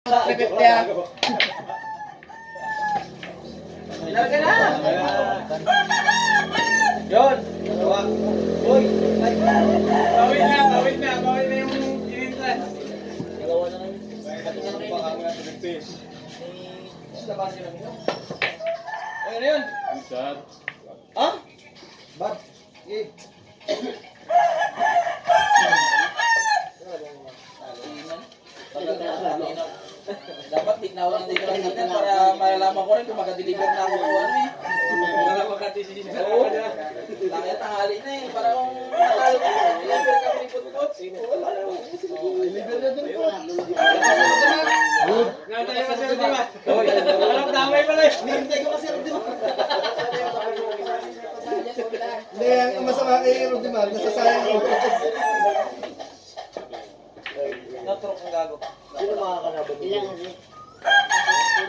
Larga na! Yun! Uy! Bawin na yung inintan. Dalawa na lang. Patungan na baka nga ito nagpis. Laban nyo lang yun. Ayun na yun! Isad. Ha? Bad. Okay. Dapat tignawan dito lang natin para malalaman ko rin kung makadeliver na ako o ano eh. Wala makadeliver. Oo. Kaya tanghali na eh. Para kung natalo ko, deliver kami ni Putput. Deliver na dun po. Nantay ka sir, di ba? Alam, damay pala eh. Nintay ko kasi di ba? Hindi, ang masama eh, di ba? Nasasayang ko. Natrok ang gago. Sino makakalaban? Ilang ulit.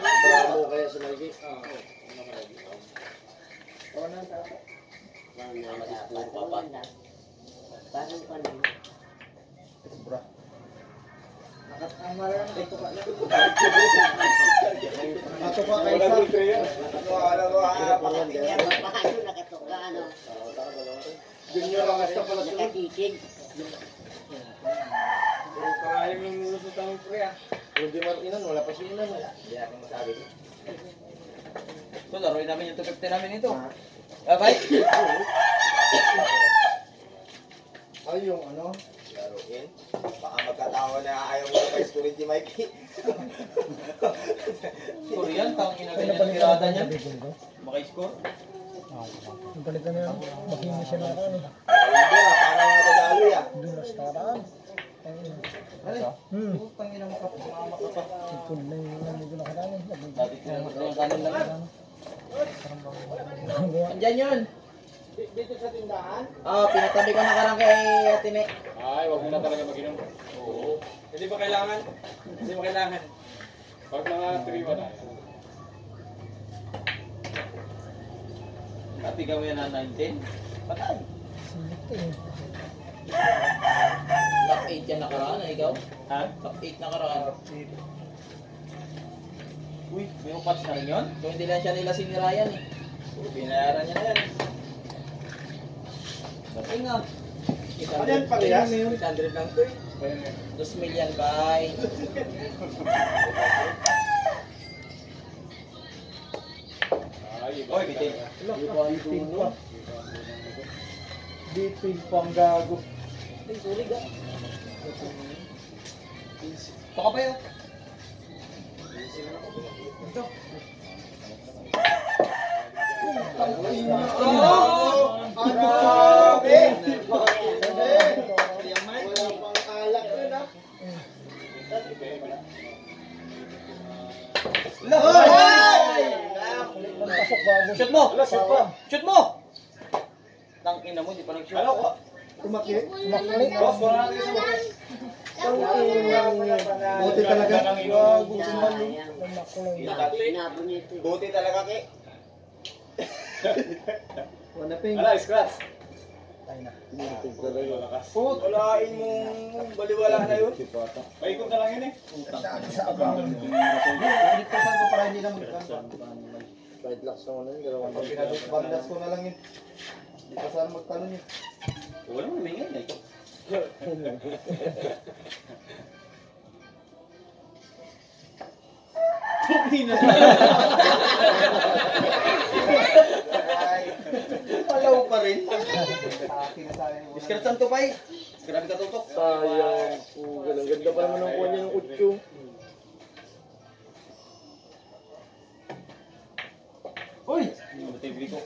Bravo kaya sa lagi? Oo. Oo na sa ako. Parang pa naman. Bra. Nakatama lang ito ka lang. Ato pa kayo sa. Paano nakatoka ano? Junior lang hasta pala sa nakikig. Pero kaya yung lusot ang pre ah. Kung di Martinan, wala pa siya inan. Hindi aking masabi. So, laruin namin yung 250 namin ito. Bye! Ay, yung ano? Laruin? Baka magkatawa na ayaw mo na pa-score ni Mikey. Score yan? Tawang inaganyan ang tirada niya? Maka-score? Ang balikan na yan. Makinis siya na ako. Hindi na, para madadalo yan. Dulas taraan. Ano? Pangina mo ka, sumama ka pa. Ikod na yung nandito na kadami. Dati ko yung kanin lang yan. Andyan yun. Dito sa tindahan? Oo, pinatabi ko na karang kay Atine. Ay, wag mo na talaga mag-inom. Oo. Hindi ba kailangan? Hindi ba kailangan? Pag mga 3 ba na? Tapi kami na 19. Patay. Silit eh. Top 8 yan nakaraan, ikaw? Ha? Top 8 nakaraan. Uy, may upas na rin yun? Kung hindi lang siya nila sinirayan eh. Binayaran niya na yan. Sabi nga. Ano yan pag yan? 800 lang ito eh. 2 million by. Oy, bitin. Bitin pa ang gago. Ay, sulig ah. Ito ka ba yun? Ito. Grabe! Wala pang alak yun ah. Pasok bago. Shoot mo! Shoot mo! Tangina mo, di pa nag-shoot. Ano ko? Tumakli. Boss, wala natin sa boss. Buti talaga. Gago, sumalig. Buti talaga, Ki. Wala ping. Ala, scratch. Put, walain mong baliwala na yun. Paikot na lang yun eh. Sa abang. Ulit ko saan ko para hindi na magkano. Right locks na wala yun. Bandas ko na lang yun. Hindi pa saan magkano yun. Wala mo namin ngayon eh. Palaw pa rin. Diskartan to pa eh. Grabe ka tutok. Sayang po. Ang ganda pa naman ng kuha niya ng utyo. Uy! Matibli ko.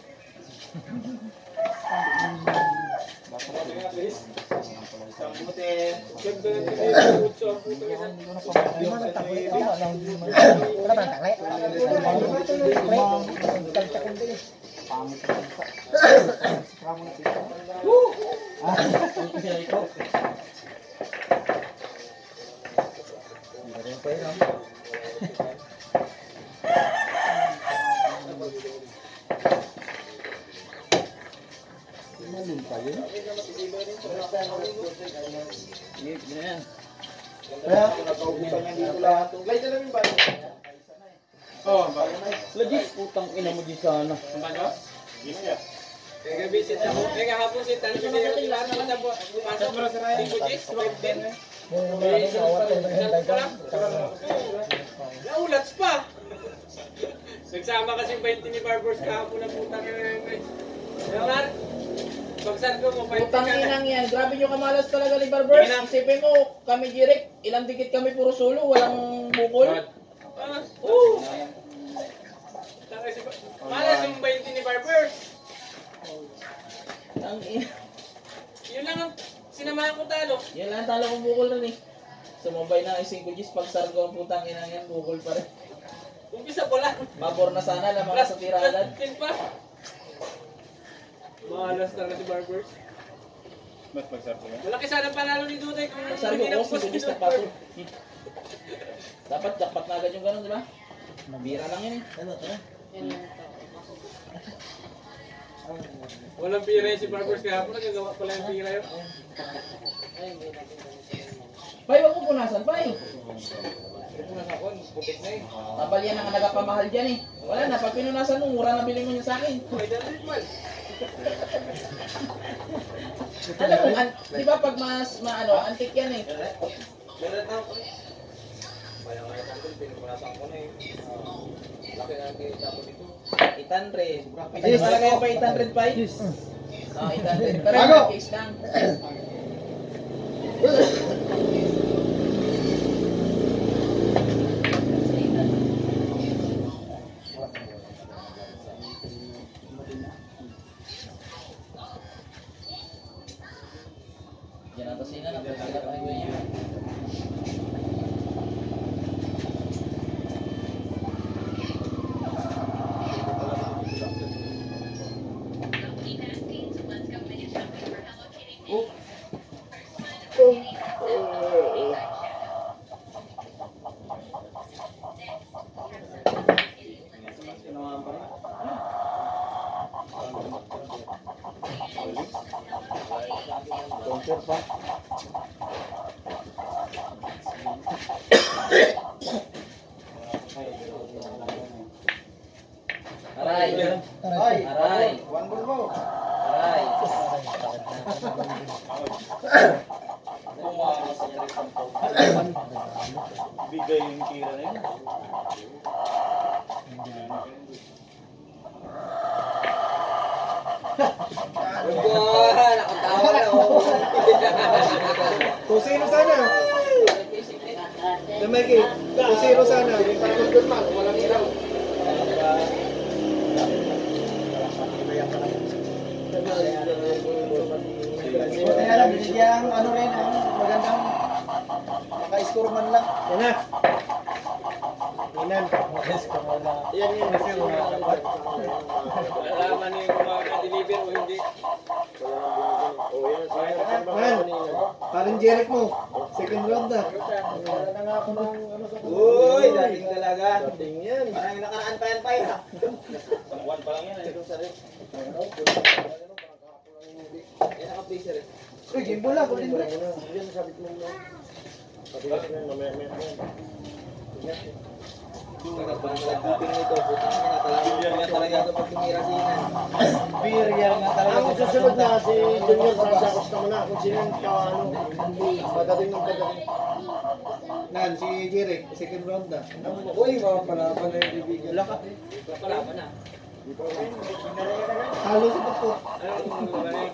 Kaya, nakaubusan niya dito lahat. Light na lang Oh, Legit, putang ina mo di sana. Ano? Kaya visit ako. Kaya hapon si Tan ko na lahat naman na pasok mo sa rin ko jis, din. Yung mga awat ko ng hintay ka. Naulats pa. Nagsama kasi 20 ni Barbers kahapon na putang ina. Yaman. Pagsan ko mo 20 Putang ka. inang yan. Grabe nyo kamalas talaga ni Barbers. Isipin mo, kami direct, ilang dikit kami puro solo, walang bukol. Oo. Malas yung 20 ni Barbers. Ang ina. Yun lang ang sinamahan ko talo. Yan lang talo kong bukol nun eh. Sumabay na ang 5 Gs pag sargo ang putang inang yan, bukol pa rin. Umpisa ko lang. Pabor na sana, lamang sa tirahan. Plus 10 pa. Malas talaga si Barbers. Mas magsarap mo. Malaki sana panalo ni Duday kung Pag sargo ko, 5 Gs na pasok. Dapat jackpot na agad yung gano'n, di ba? Mabira lang yun eh. Walang pira yun si Barbers kahapon. Nagagawa pala yung pira yun. Pai, wag mo punasan, Pai. Punas ako, putik na eh. Tabal yan ang nagapamahal dyan eh. Wala na, pag pinunasan mo, mura na bilhin mo niya sa akin. May dalit man. Alam mo, di ba pag mas, antik yan eh. Dalit na ako eh. Kaya nga yung tangkol, pinupunasan ko na eh. Laki na ang kita ko dito. 800. Yes. Talaga yung pa 800, Pai? Yes. 800. Pero yung case lang. Yan ang tasinan, ang tasinan tayo niya. Aray. Aray. One ball mo. Aray. Bigay yung tira na yun. Nakatawa na ako. Kung sino sana. Damay kung sino sana. Walang ilaw. Kaya lang, binigyan ano rin, magandang maka-score man lang. Yan na. Yan. Alaman niyo kung makaka-deliver o hindi. Man, parang Jeric mo. Second round na. Wala na nga ako ng ano sa Uy, dating talaga. dating yan. Parang nakaraan pa yan, Pai. One pa lang yan. Yan naka-freezer eh. Uy, game ball lang. Golden ball. Nagpapalagping nito, putang ina talaga ito pag tumira si Inan. Beer yan nga talaga. Ang susunod na si Junior Franciscos na muna kung sino yung padating ng padating. Nan, si Jeric, second round na. Uy, mga palaban na yung bibigyan. Wala ka. Palaban na. Halo sa puto. Anong magaling?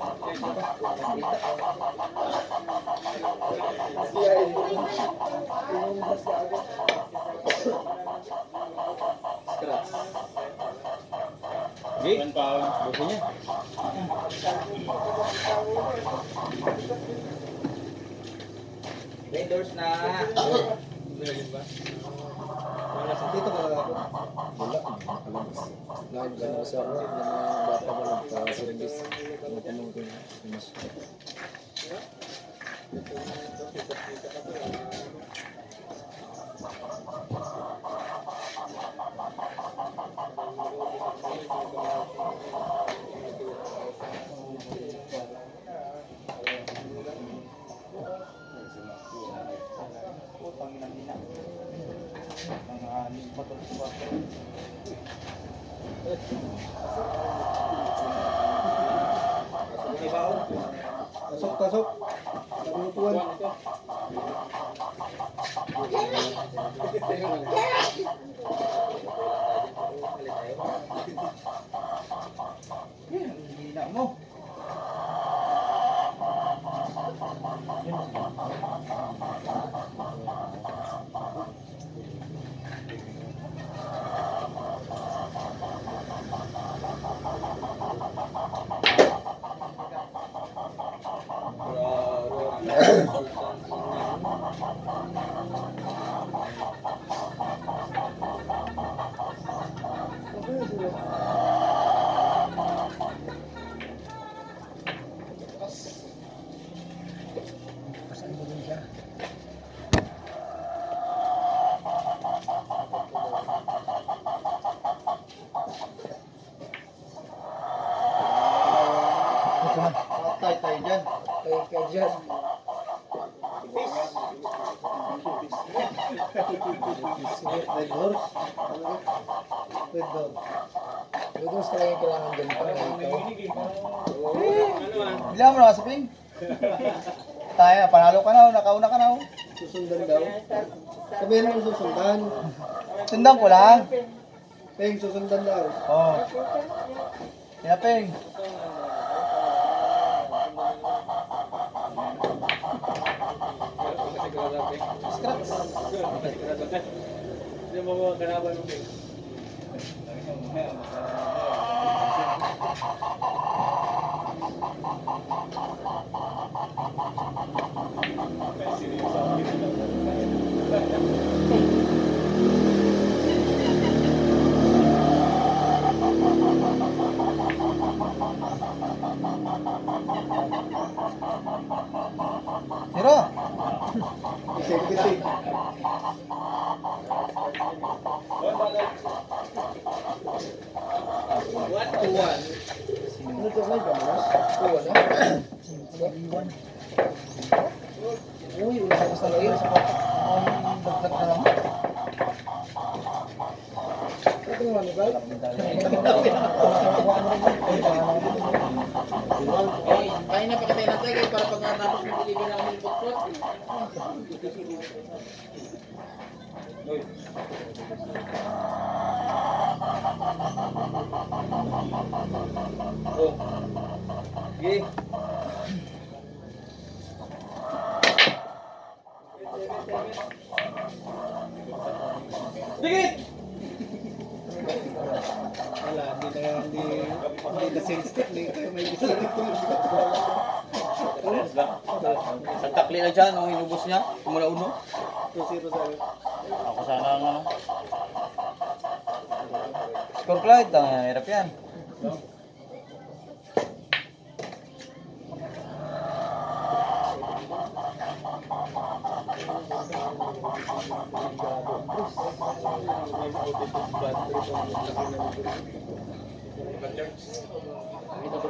One pa. Buto niya. Vendors na. Dito ka lang ako. Wala, nakalabas. Live ka na sa ako. Yung mga bata ba nagpa-service. Natanong ko na. Pasok, pasok. Nabutuan. Hina mo. Patay tayo dyan. Tayo ka dyan. Red horse. Red horse. Red horse talaga yung kailangan dyan para ikaw. Bila mo na kasaping. Tayo, panalo ka na, nakauna ka na. Susundan daw. Sabihin mo susundan. Sundan ko lang. Peng, susundan daw. Oo. Pinapeng. Hindi mo mga kanaban mo. Zero. Isig-isig. Ano ito may kamalas? Oo na. Uy, ulit ako sa lagay. Dagdag na lang. Ito naman, di ba? Kaya na pakitay natin kayo para pag natapos ng deliver namin yung bukot. Sige. Dikit! Wala, hindi na sales stick. Hindi may sales Ang takli na dyan, ang hinubos niya, kumula uno. 2-0 sa'yo. Ako sana ang ano. Score Clyde, ang hirap yan.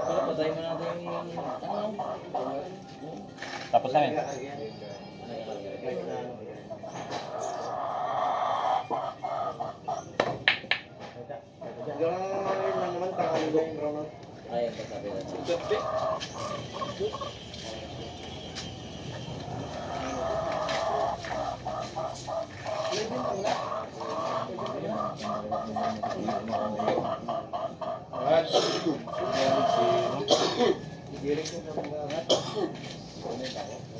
Patay mo natin yung ano. Tapos namin. Gano'n lang naman, tangali ko yung ground out. Ay, ang kasabi natin. Gabi. Giring ko na mga angat.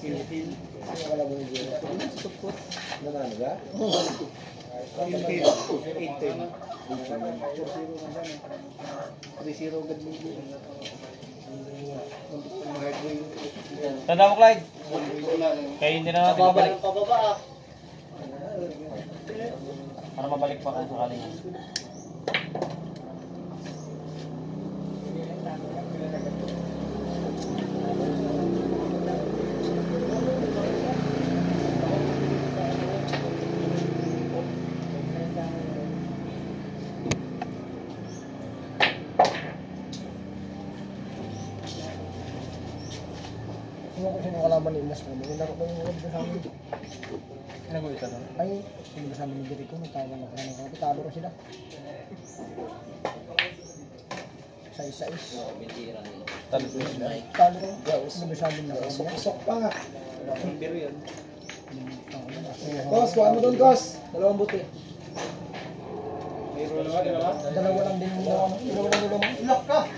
Silipin. Ano wala mo yung giring? Supot. Nanano ka? Yung 8-10. 3-0 agad mo yun. Tanda mo Clyde. Kaya hindi na natin Babalik mabalik. pa baba. Para mabalik pa kung sakali. Sino ko sino ka lang kalaban ni Inas kami. Nilaro ko yung mga sa amin. Nag-uita doon. Ay, sino sa amin ni Jericho, nagtawa na kami ng kapitalo ko sila. Sa isa-is. Talo ko sila. Talo ko, sino sa amin na kami. Sok pa nga. Pero yan. Kos, kuha mo doon, Kos. Dalawang buti. Mayroon naman, di ba? Dalawa lang din yung dalawa lang yung ilok ka.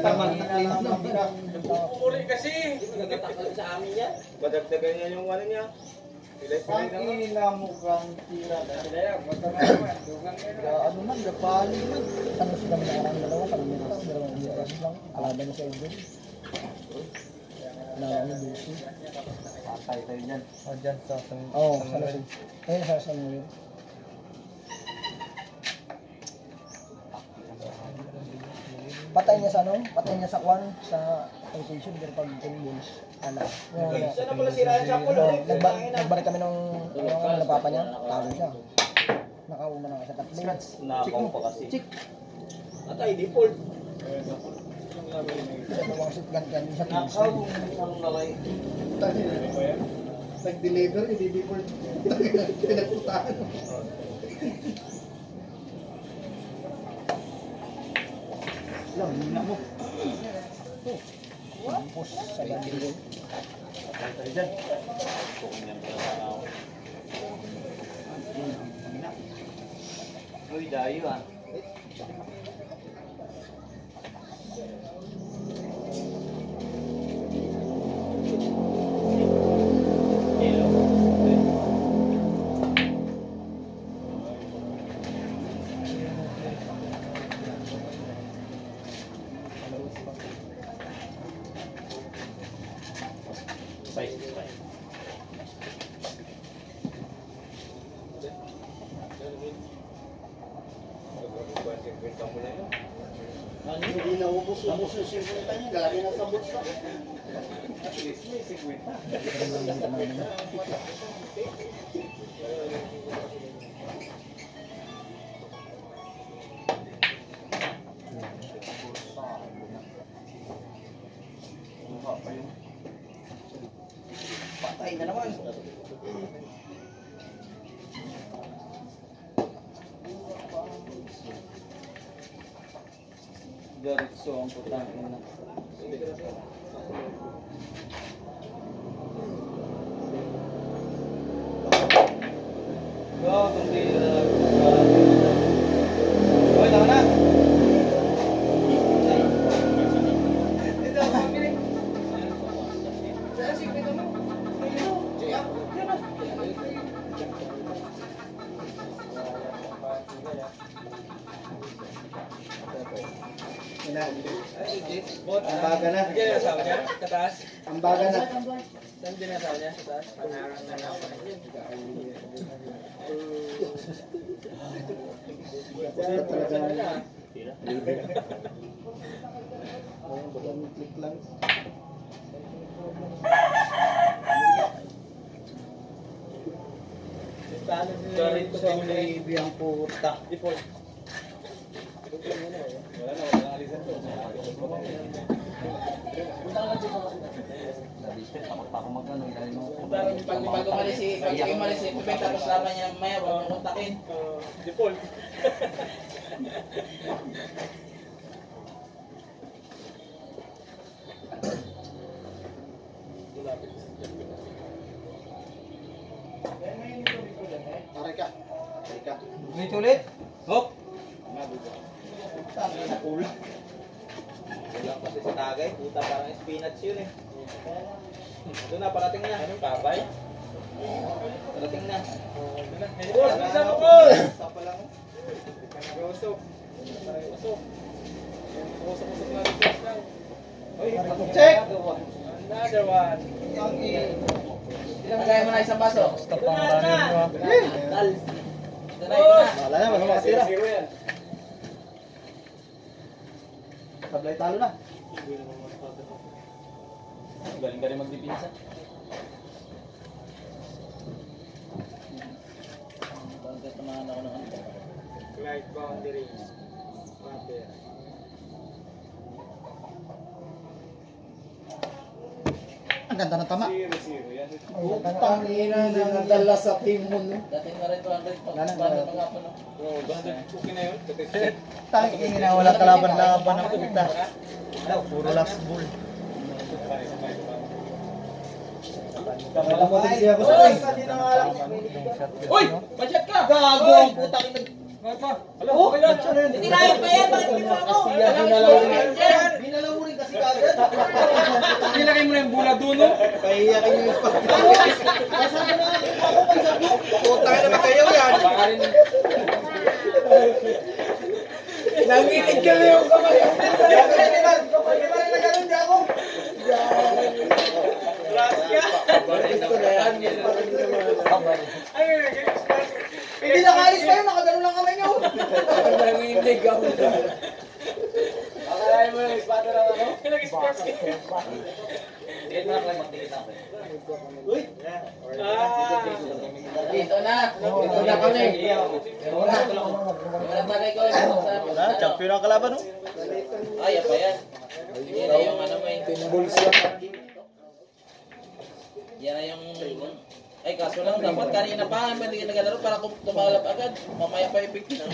Taman, nakalimutan lang din. Pupuri kasi. Nagtatakal sa amin yan. Madagdagan niya yung ano niya. Ang ina mo kang tira. Ano man, gapali man. Ano sila mga nakarang dalawa, dalawang miras lang. Kalaban na sa Edwin. Kalaban ni Lucy. Patay tayo dyan. O dyan, sa Oo, sa Lucy. Eh, sa Samuel. Patay niya sa ano? Patay niya sa kwan, sa rotation, pero pag 10 balls, ala. Saan na pala si Ryan Sapol? Nagbalik kami ng napapa niya, talo siya. Nakauna na sa tatlo. Nakaw pa kasi. Chick! Atay, default. Dalawang sit ganyan sa Nakaw Kingston. ang nalay. Nag-deliver, i-deliver. Pinagputahan. Lang, hina mo. Campus sa Bandilog. Patay tayo dyan. Kung yan pala sa tao. Uy, dayo ah. Hindi na ubos yung 50 niya, galagi na sa bulsa. Patay na naman. Diretso ang putang ina. Go, kumbira. Hoy, tama na. Ang baga na. Diyan yung asawa niya, sa taas. Ang baga na. Saan din yung asawa niya, sa taas? Basta talaga. Click lang. Diretso ang baby ang puta. Default. Wala na, wala alisan to. Nabisip, takot pa ako mag-ano. Parang pag umalis si Pepe, tapos laban niya maya, huwag mong kontakin. Default. Taray ka. Taray ka. Wait ulit. Hop. Tangin na cool. Wala kasi sa tagay, puta parang spinach yun eh. Ito na, parating na. Anong babay? Parating na. Boss, bisa mo, boss! Sapa lang. Usok. Usok. Usok-usok na rin boss lang. Check! Another one. Ilang kaya mo na isang baso? Stop ang runner mo. Dal. Tanay ko na. Wala na, wala makatira. Zero yan. Sablay talo na. Galing ka rin magdipinsa. Bakit tamahan ako ng ano? Light boundaries. Matter. kanta ng tama. 0-0 yan. Putang ina na nadala sa team mo. No? Dating nga rin 200 pag Wala na. paano pag-apon, no? Oh, basta okay na yun. Tangin na wala kalaban-laban ng puta. Puro last ball. Alam mo din siya gusto Uy! ko. Uy! Masyat ka! Gago ang putang ina. Oh! Hindi na yun pa yan! Bakit hindi mo ako? Binalaw mo rin kasi kagad. Nilagay mo na yung bula doon, no? Pahiyakin niyo yung spot. Kasama na ako pag sabi. Putang ina kayo yan. Baka rin. Nanginig ka na yung kamay. Kapag na ganun di ako. Gusto na yan. Hindi nakaalis kayo, nakagano lang kamay niyo. Nanginig ako. Akalain mo yung espada lang ano? Nag-sports ka. Tingin mo na kayo, magtingin ako. Uy. Dito na! Dito na kami! Nagtagay ko yung Wala, champion ang kalaban, no? Ay, apa yan? Yan na yung ano may... Pinballs lang. Yan na yung... Ay, kaso lang, dapat kanina pa, hindi ka nagalaro para tumalap agad. Mamaya pa yung picture.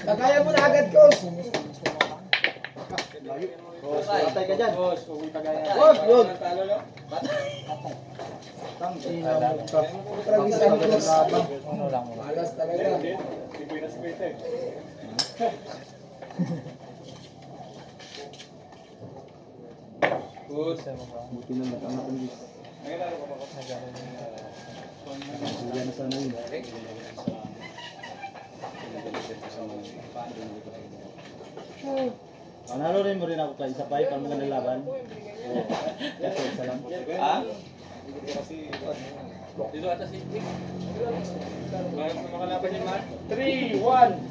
Kagaya mo na agad ko. Patay ka dyan. Boss, huwag yung tagayan. Wag, yun. Talo, no? Tangina mo ka. Tragis ang laban. Malas talaga. Hindi ko inasigwita eh. Good. Buti na nakamakulis. Nagalaro ka ba ko? Diyan sana yun. Panalo rin mo rin ako kay isa pa pang mga nilaban. Kasi isa lang. Ha? Kasi Dito ata si Vic. bago na makalaban yung man. 3-1.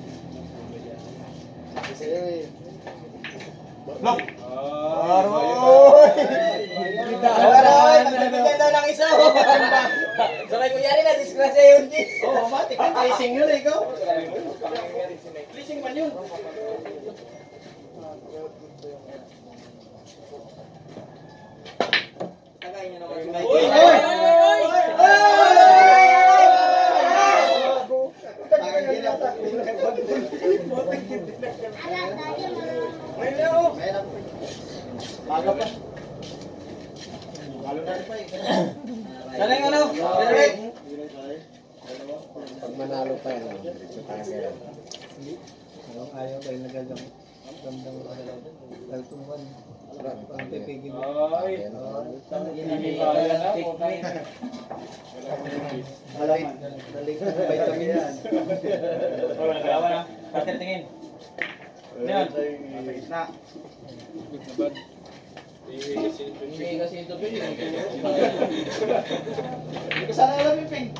Lock! Aroy! Aroy! Nagbibigyan daw ng isa. Sabay ko yari na, disgrasya yun, Jis. Oo, matik. Ang tracing yun, ikaw. Pleasing man yun. Tagay niya naman si Mike. Uy! Maga pa. Galing ano? Direk. Pag manalo pa yan, sa tayo. Ayaw tayo nagagang. Gandang dahil tumuhan. Ang pipigil. Ay. Hindi kaya na. Putang. Daling vitamin yan. Wala na kalaban na. Pater tingin. Yan. Na. Hindi kasi ito, Vic. Hindi ko sana alam yung ping.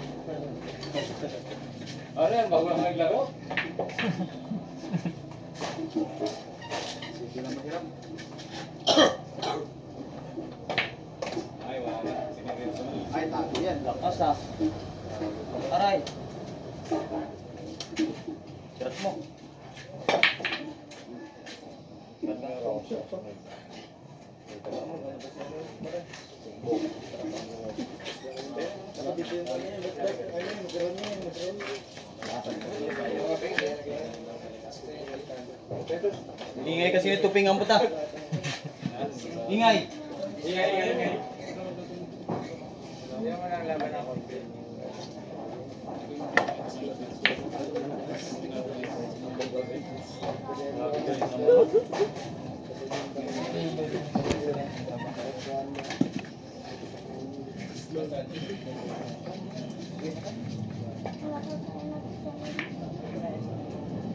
Ano yan? Bago lang naglaro? Ay, wala. Sineryoso na. Ay, tago yan. Lakas ah. Aray. Sirat mo. Ingay kasi yung tuping ang puta. Ingay! Ingay. Hindi naman ang laban ako.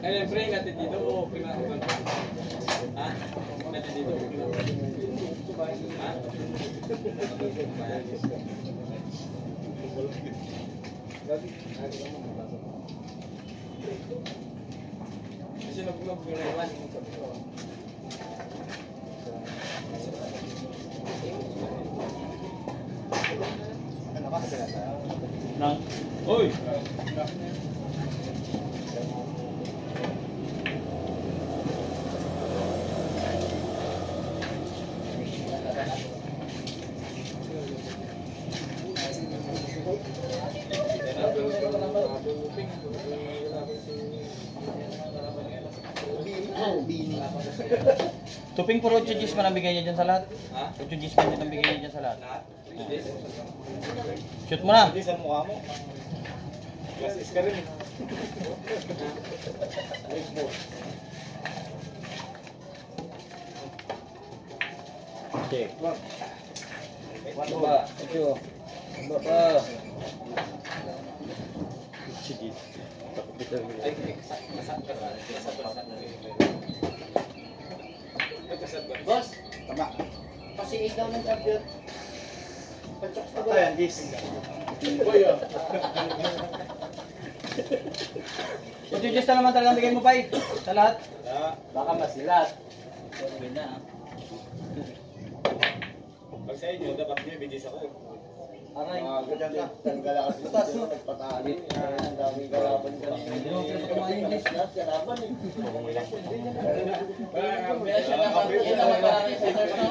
Ay, pre, natin dito o pinakaman? Ha? Natin dito o pinakaman? Ha? Kasi nag-vlog yung naiwan. Nang. Hoy! Tuping puro 8 Gs man ang bigay niya dyan sa lahat. Ha? 8 Gs man ang bigay niya dyan sa lahat. Lahat? Shoot mo na. Hindi sa mukha mo. Gasis ka rin. Check. Ano ba? Ito. Ano ba? Sige. Ay, kasap ka ba? Boss, Tama. Kasi ikaw ng champion. Pachok sa tayo yan, Gis. Ito just na naman talagang bigay mo pa sa lahat. Baka masilat. Sorry na. Pag sa inyo, dapat niyo bigis ako. Aray. Tanggala kasi sa nagpatali. Ang daming galaban ka.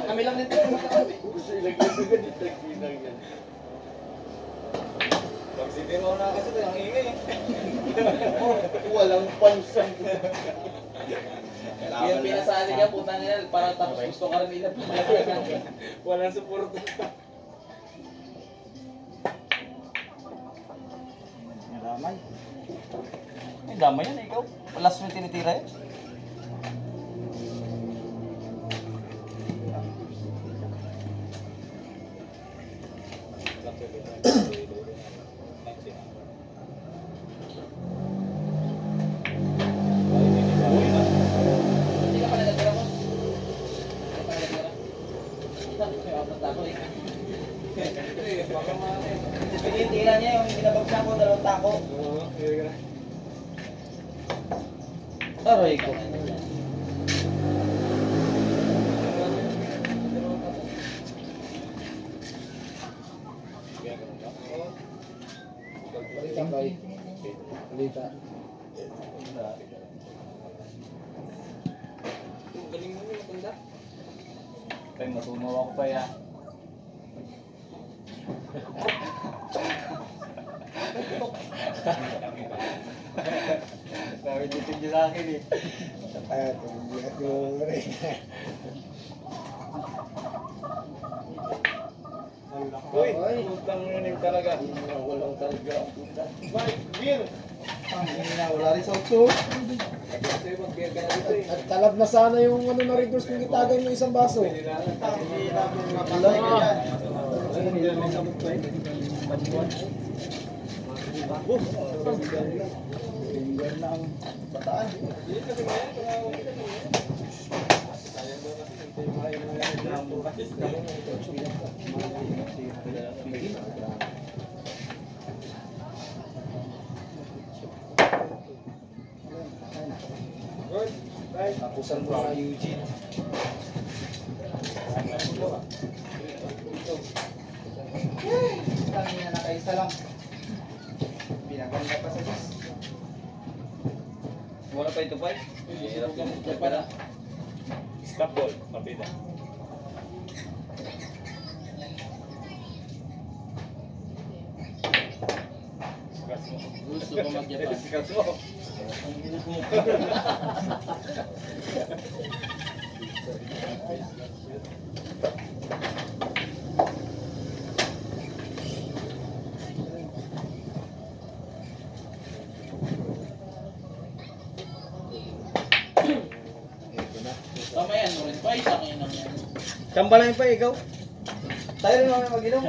Kami lang nito. Pag sitiro na kasi ito, ang ingay. Walang pansan. Yung pinasali ka, putang ina, para tapos gusto ka rin nila. Walang suporta. Damay. Ay, damay yan ikaw. Last mo tinitira yan. Hindi ka pa nagtira mo? Hindi ka pa nagtira? May apat ako eh. Pinitira niya yung binabagsak ko, 2 tako. Aray ko. Balita kay. Balita. Galing mo yung matanda. Kaya matunaw ako pa yan. Sabi dito niyo sa akin eh. Ay, tumiyak yung rin. Uy, utang yun talaga. Walang talaga. Mike, Bill. Wala rin sa utso. At talab na sana yung ano na reverse kung itagay mo isang baso. Hindi natin mapalay ka yan. Finger na ang bataan. Good. Bye. Tapusan mo na Eugene. Tangina na kaisa lang. Pinaganda pa sa Diyos. Wala pa ito pa eh. Stop ball, mapita. Gusto ko mag-Japan. Sikat mo. Kamayan mo rin pa, isang ina mo. Kambalain pa ikaw. Tayo rin naman mag-inom.